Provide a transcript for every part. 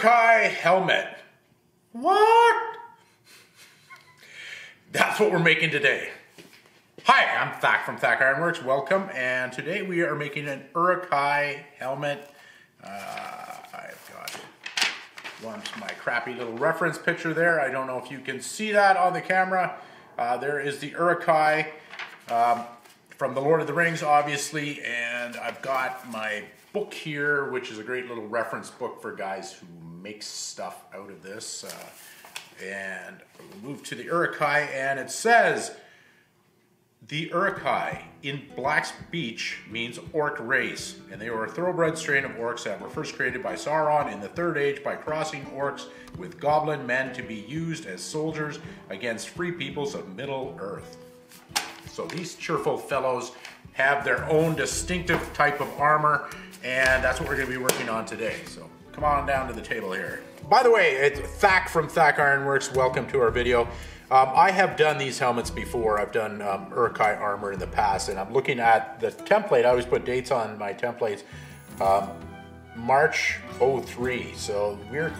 Uruk helmet. What? That's what we're making today. Hi, I'm Thak from Thak Ironworks. Welcome, and today we are making an Uruk helmet. I've got my crappy little reference picture there. I don't know if you can see that on the camera. There is the Uruk from the Lord of the Rings, obviously, and I've got my book here, which is a great little reference book for guys who make stuff out of this. And we'll move to the Uruk, and it says, the Uruk in Black's Beach means orc race, and they were a thoroughbred strain of orcs that were first created by Sauron in the Third Age by crossing orcs with goblin men to be used as soldiers against free peoples of Middle-earth. So these cheerful fellows have their own distinctive type of armor, and that's what we're going to be working on today. So come on down to the table here. By the way, it's Thak from Thak Ironworks. Welcome to our video. I have done these helmets before. I've done Uruk armor in the past, and I'm looking at the template. I always put dates on my templates. March 03, so we're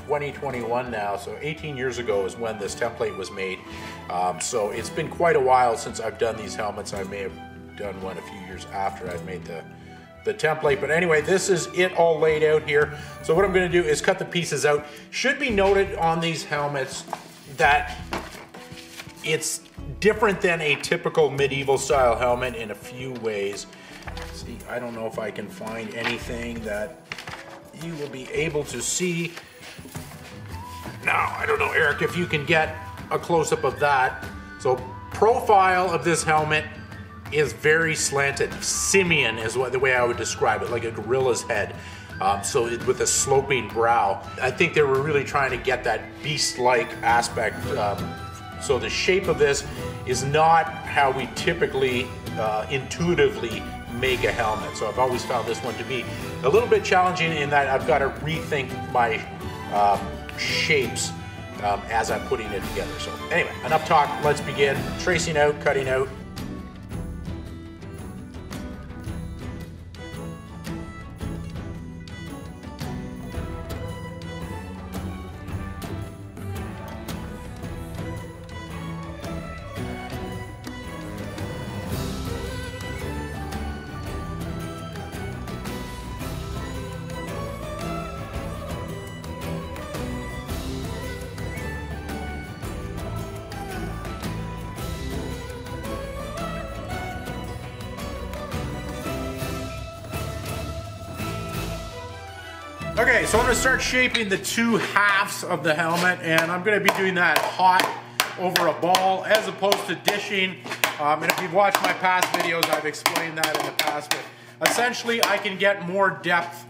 2021 now, so 18 years ago is when this template was made. So it's been quite a while since I've done these helmets. I may have done one a few years after I'd made the template, but anyway, this is it all laid out here. So what I'm going to do is cut the pieces out. Should be noted on these helmets that it's different than a typical medieval style helmet in a few ways. See, I don't know if I can find anything that you will be able to see. Now, I don't know, Eric, if you can get a close-up of that. So, profile of this helmet is very slanted. Simian is the way I would describe it, like a gorilla's head. With a sloping brow. I think they were really trying to get that beast-like aspect. So the shape of this is not how we typically intuitively make a helmet. So I've always found this one to be a little bit challenging in that I've got to rethink my shapes as I'm putting it together. So anyway, enough talk, let's begin tracing out, cutting out. Okay, so I'm going to start shaping the two halves of the helmet, and I'm going to be doing that hot over a ball as opposed to dishing. And if you've watched my past videos, I've explained that in the past, but essentially I can get more depth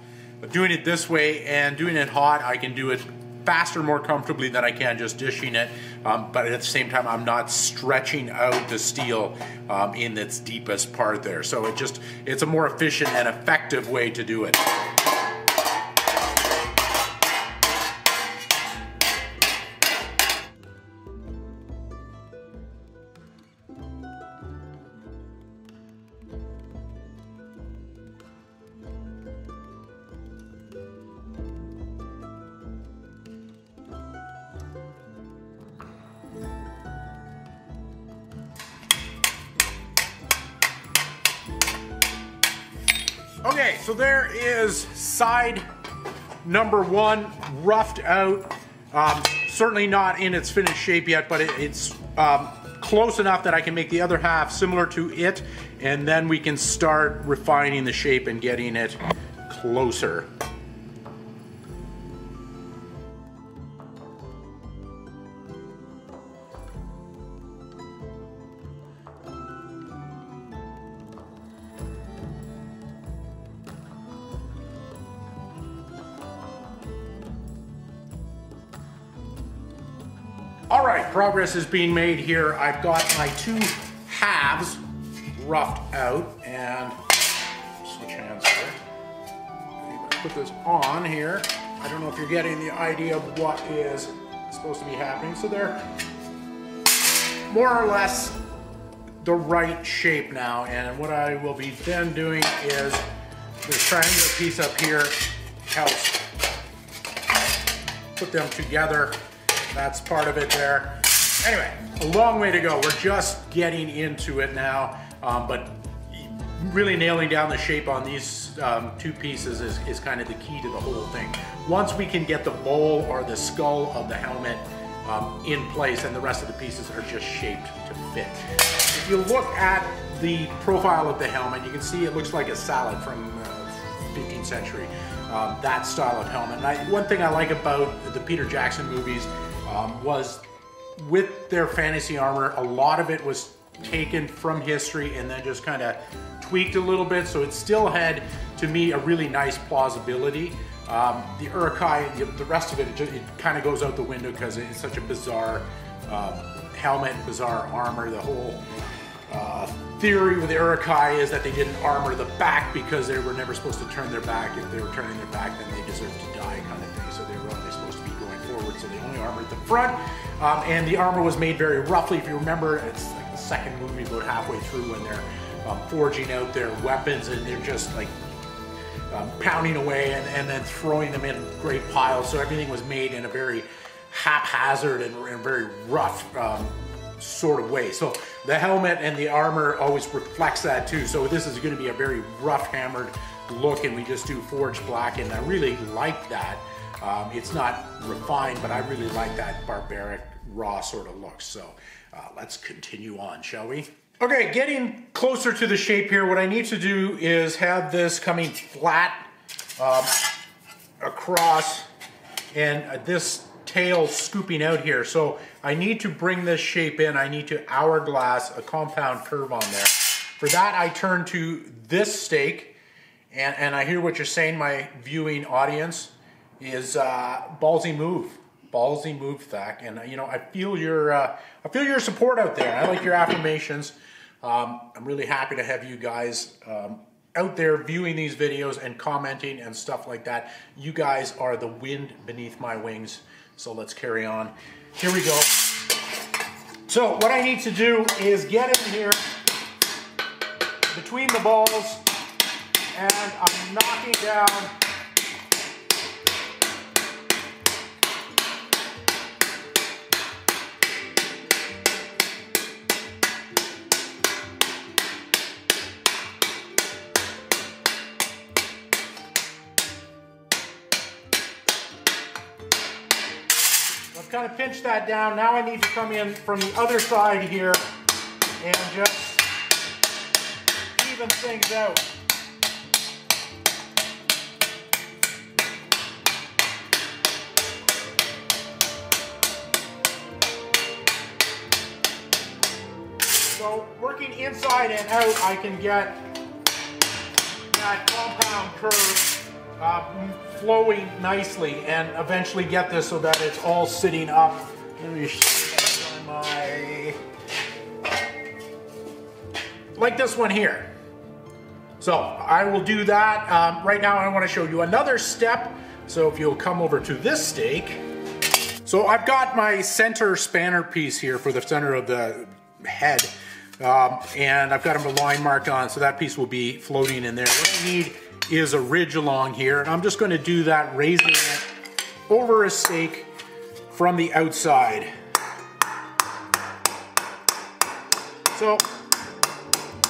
doing it this way, and doing it hot, I can do it faster, more comfortably than I can just dishing it, but at the same time I'm not stretching out the steel in its deepest part there. So it's a more efficient and effective way to do it. Okay, so there is side number one roughed out. Certainly not in its finished shape yet, but it's close enough that I can make the other half similar to it, and then we can start refining the shape and getting it closer. All right, progress is being made here. I've got my two halves roughed out, and switch hands here. Put this on here. I don't know if you're getting the idea of what is supposed to be happening. So they're more or less the right shape now, and what I will be then doing is this triangular piece up here helps put them together. That's part of it there. Anyway, a long way to go. We're just getting into it now, but really nailing down the shape on these two pieces is kind of the key to the whole thing. Once we can get the bowl or the skull of the helmet in place, and the rest of the pieces are just shaped to fit. If you look at the profile of the helmet, you can see it looks like a salad from 15th century, that style of helmet. And one thing I like about the Peter Jackson movies was with their fantasy armor, a lot of it was taken from history and then just kind of tweaked a little bit, so it still had, to me, a really nice plausibility. The Uruk, the rest of it, it kind of goes out the window because it's such a bizarre helmet, bizarre armor. The whole theory with the Uruk is that they didn't armor the back because they were never supposed to turn their back. If they were turning their back, then they deserved to die, kind of thing. So they were only supposed to be going forward, so they only armored the front. And the armor was made very roughly. If you remember, it's like the second movie, about halfway through, when they're forging out their weapons and they're just like pounding away and then throwing them in great piles. So everything was made in a very haphazard and very rough sort of way. So the helmet and the armor always reflects that too. So this is going to be a very rough hammered look, and we just do forged black, and I really like that. It's not refined, but I really like that barbaric, raw sort of look. So let's continue on, shall we? Okay, getting closer to the shape here, what I need to do is have this coming flat across, and this tail scooping out here. So I need to bring this shape in. I need to hourglass a compound curve on there. For that, I turn to this stake, and I hear what you're saying, my viewing audience, is ballsy move. Ballsy move, Thak. And you know, I feel your support out there. I like your affirmations. I'm really happy to have you guys out there viewing these videos and commenting and stuff like that. You guys are the wind beneath my wings. So let's carry on. Here we go. So what I need to do is get in here between the balls, and I'm knocking down kind of pinch that down. Now I need to come in from the other side here and just even things out. So working inside and out, I can get that compound curve flowing nicely, and eventually get this so that it's all sitting up. Let me show my, like this one here. So I will do that. Right now I want to show you another step. So if you'll come over to this stake. So I've got my center spanner piece here for the center of the head. And I've got a line marked on, so that piece will be floating in there. What I need is a ridge along here, and I'm just going to do that, raising it over a stake from the outside. So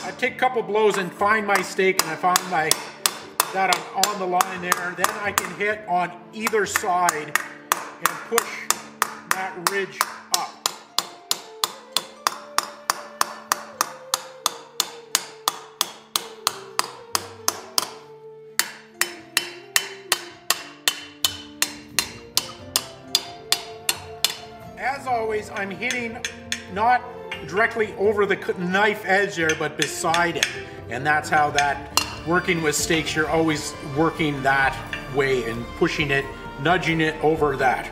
I take a couple blows and find my stake, and I find that I'm on the line there. Then I can hit on either side and push that ridge up. As always, I'm hitting not directly over the knife edge there, but beside it. And that's how that, working with stakes, you're always working that way and pushing it, nudging it over that.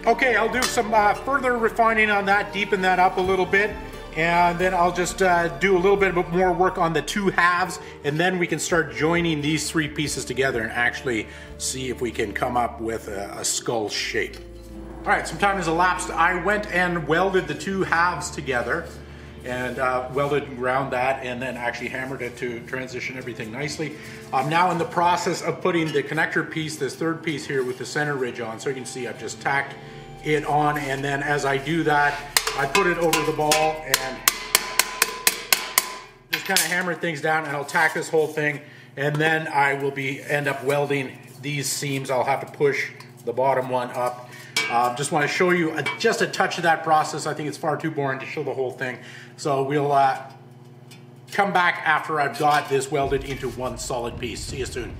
Okay, I'll do some further refining on that, deepen that up a little bit, and then I'll just do a little bit more work on the two halves, and then we can start joining these three pieces together and actually see if we can come up with a skull shape. All right, some time has elapsed. I went and welded the two halves together and welded and ground that, and then actually hammered it to transition everything nicely. I'm now in the process of putting the connector piece, this third piece here with the center ridge on. So you can see I've just tacked it on, and then as I do that, I put it over the ball and just kind of hammer things down, and I'll tack this whole thing, and then I will end up welding these seams. I'll have to push the bottom one up. Just want to show you just a touch of that process. I think it's far too boring to show the whole thing. So we'll come back after I've got this welded into one solid piece. See you soon.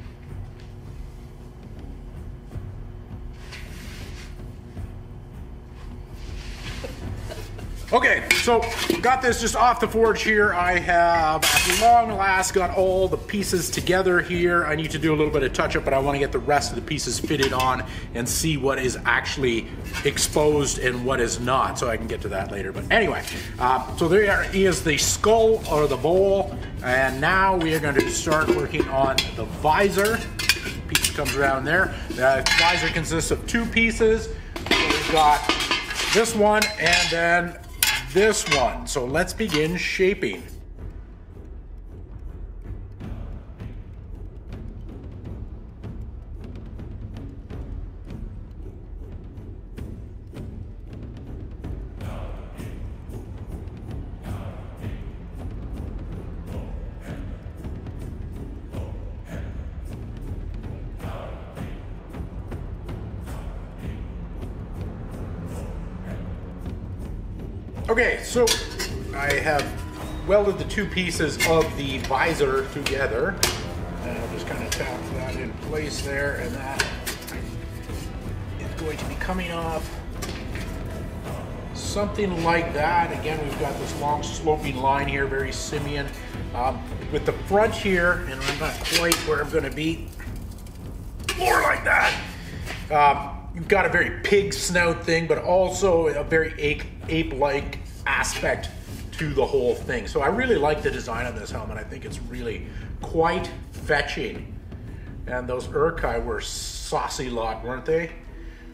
Okay, so got this just off the forge here. I have at long last got all the pieces together here. I need to do a little bit of touch up, but I want to get the rest of the pieces fitted on and see what is actually exposed and what is not, so I can get to that later. But anyway, so there is the skull or the bowl, and now we are going to start working on the visor. Piece comes around there. The visor consists of two pieces. So we've got this one and then this one. So let's begin shaping. Okay, so I have welded the two pieces of the visor together, and I'll just kind of tap that in place there, and that is going to be coming off something like that. Again, we've got this long sloping line here, very simian. With the front here, and I'm not quite where I'm going to be, more like that. You've got a very pig snout thing, but also a very ape-like aspect to the whole thing. So I really like the design of this helmet. I think it's really quite fetching. And those Uruk were saucy lot, weren't they?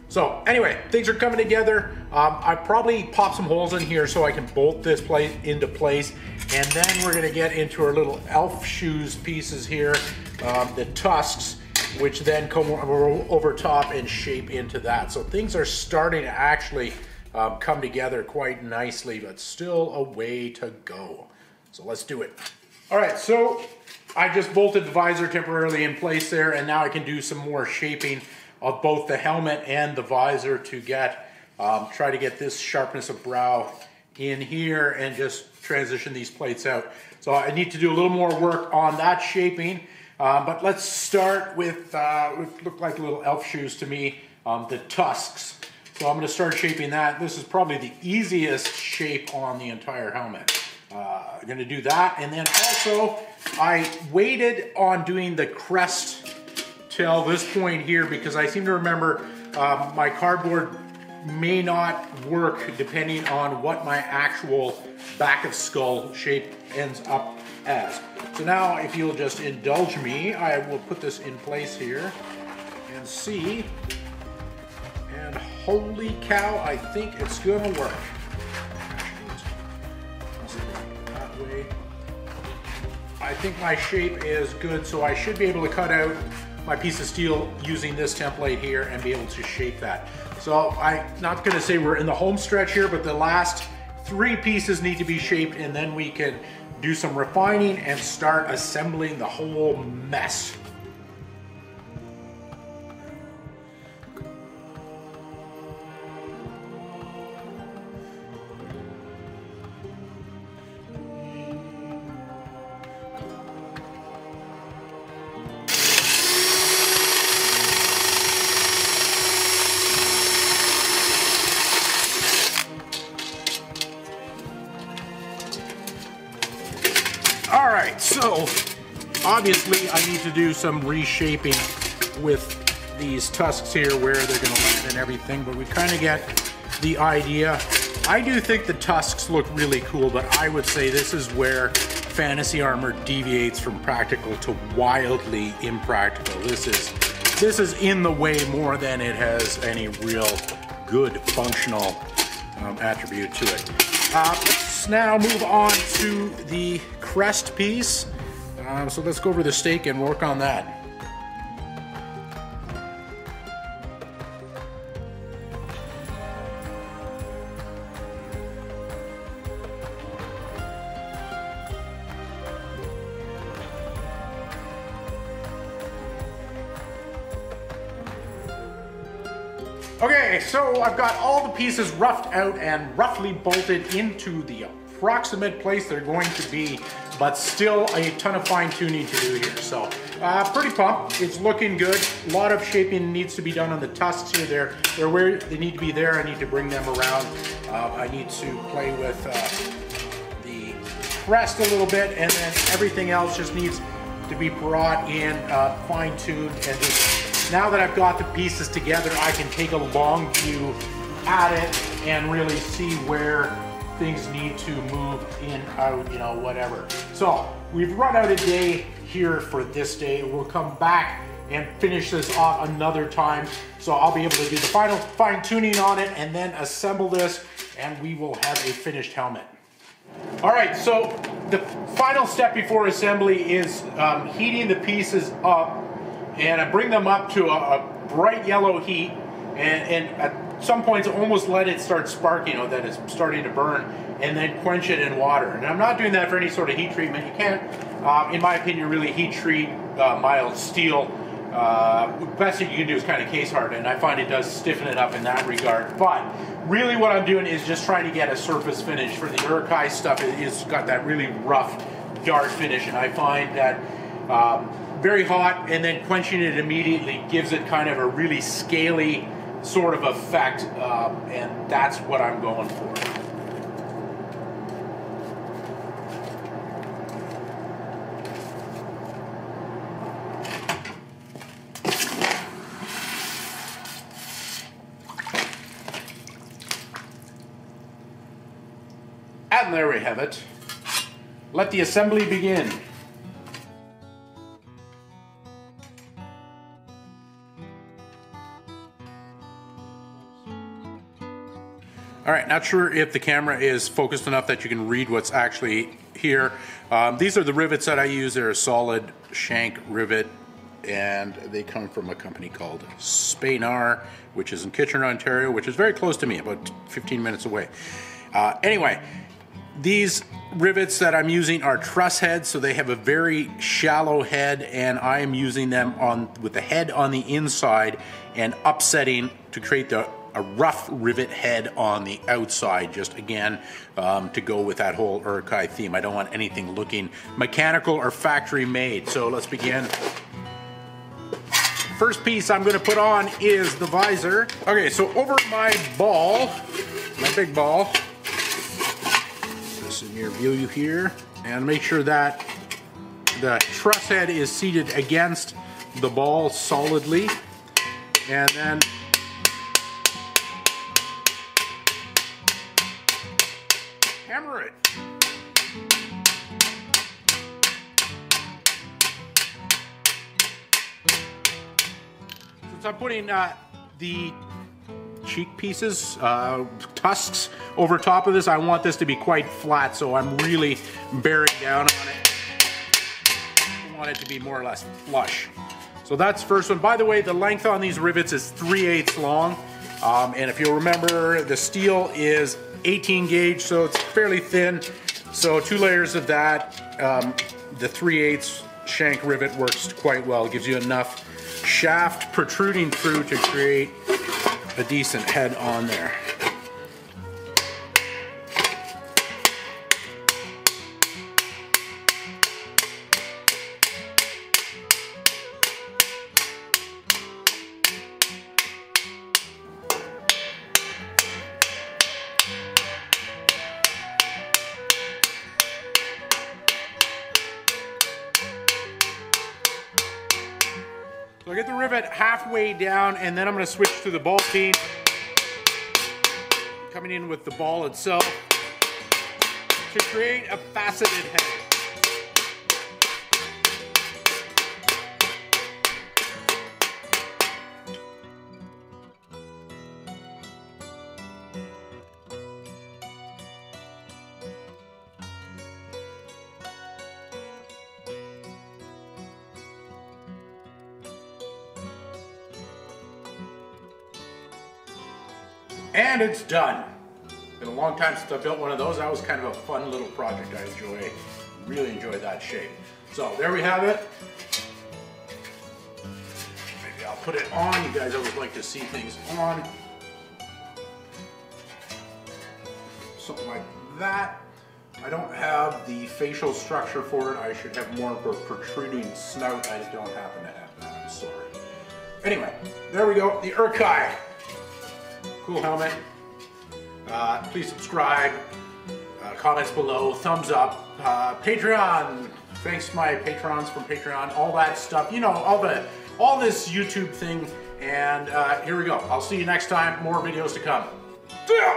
So anyway, things are coming together. I probably pop some holes in here so I can bolt this into place. And then we're gonna get into our little elf shoes pieces here, the Tusks, which then come over top and shape into that. So things are starting to actually come together quite nicely, but still a way to go. So let's do it. All right, so I just bolted the visor temporarily in place there, and now I can do some more shaping of both the helmet and the visor to get, try to get this sharpness of brow in here and just transition these plates out. So I need to do a little more work on that shaping. But let's start with what look like little elf shoes to me, the Tusks. So I'm going to start shaping that. This is probably the easiest shape on the entire helmet. I'm going to do that, and then also I waited on doing the crest till this point here because I seem to remember my cardboard may not work depending on what my actual back of skull shape ends up as. So now, if you'll just indulge me, I will put this in place here and see. And holy cow, I think it's gonna work. That way. I think my shape is good, so I should be able to cut out my piece of steel using this template here and be able to shape that. So I'm not gonna say we're in the home stretch here, but the last three pieces need to be shaped, and then we can do some refining and start assembling the whole mess. All right, so obviously I need to do some reshaping with these tusks here where they're gonna land and everything, but we kind of get the idea. I do think the Tusks look really cool, but I would say this is where fantasy armor deviates from practical to wildly impractical. This is in the way more than it has any real good functional attribute to it. Let's now move on to the crest piece. So let's go over the stake and work on that. Okay, so I've got all the pieces roughed out and roughly bolted into the approximate place they're going to be, but still a ton of fine tuning to do here. So pretty pumped. It's looking good. A lot of shaping needs to be done on the tusks here. They're where they need to be there. I need to bring them around. I need to play with the crest a little bit, and then everything else just needs to be brought in, fine-tuned, and just now that I've got the pieces together, I can take a long view at it and really see where things need to move in, out, you know, whatever. So we've run out a day here for this day. We'll come back and finish this off another time. So I'll be able to do the final fine tuning on it and then assemble this, and we will have a finished helmet. All right, so the final step before assembly is heating the pieces up. And I bring them up to a bright yellow heat, and at some points almost let it start sparking, you know, that it's starting to burn, and then quench it in water. And I'm not doing that for any sort of heat treatment. You can't, in my opinion, really heat treat mild steel. The best thing you can do is kind of case harden, and I find it does stiffen it up in that regard. But really what I'm doing is just trying to get a surface finish. For the Uruk stuff, it's got that really rough, dark finish, and I find that very hot and then quenching it immediately gives it kind of a really scaly sort of effect, and that's what I'm going for. And there we have it. Let the assembly begin. All right, not sure if the camera is focused enough that you can read what's actually here. These are the rivets that I use. They're a solid shank rivet, and they come from a company called Spaynar, which is in Kitchener, Ontario, which is very close to me, about 15 minutes away. Anyway, these rivets that I'm using are truss heads, so they have a very shallow head, and I am using them with the head on the inside and upsetting to create a rough rivet head on the outside, just again to go with that whole Uruk theme. I don't want anything looking mechanical or factory made. So let's begin. First piece I'm going to put on is the visor. Okay, so over my ball, my big ball, this in your view here, and make sure that the truss head is seated against the ball solidly, and then hammer it. Since I'm putting the cheek pieces, tusks, over top of this, I want this to be quite flat, so I'm really bearing down on it. I want it to be more or less flush. So that's the first one. By the way, the length on these rivets is 3/8 long, and if you'll remember, the steel is 18 gauge, so it's fairly thin. So 2 layers of that. The 3/8 shank rivet works quite well. It gives you enough shaft protruding through to create a decent head on there. So I get the rivet halfway down, and then I'm going to switch to the bolting coming in with the ball itself to create a faceted head. And it's done. Been a long time since I built one of those. That was kind of a fun little project I really enjoy that shape. So there we have it. Maybe I'll put it on. You guys always like to see things on. Something like that. I don't have the facial structure for it. I should have more of a protruding snout. I don't happen to have that. I'm sorry. Anyway, there we go. The Uruk. Cool helmet. Please subscribe. Comments below. Thumbs up. Patreon. Thanks to my patrons from Patreon. All that stuff. You know, all this YouTube thing. And here we go. I'll see you next time. More videos to come. See ya!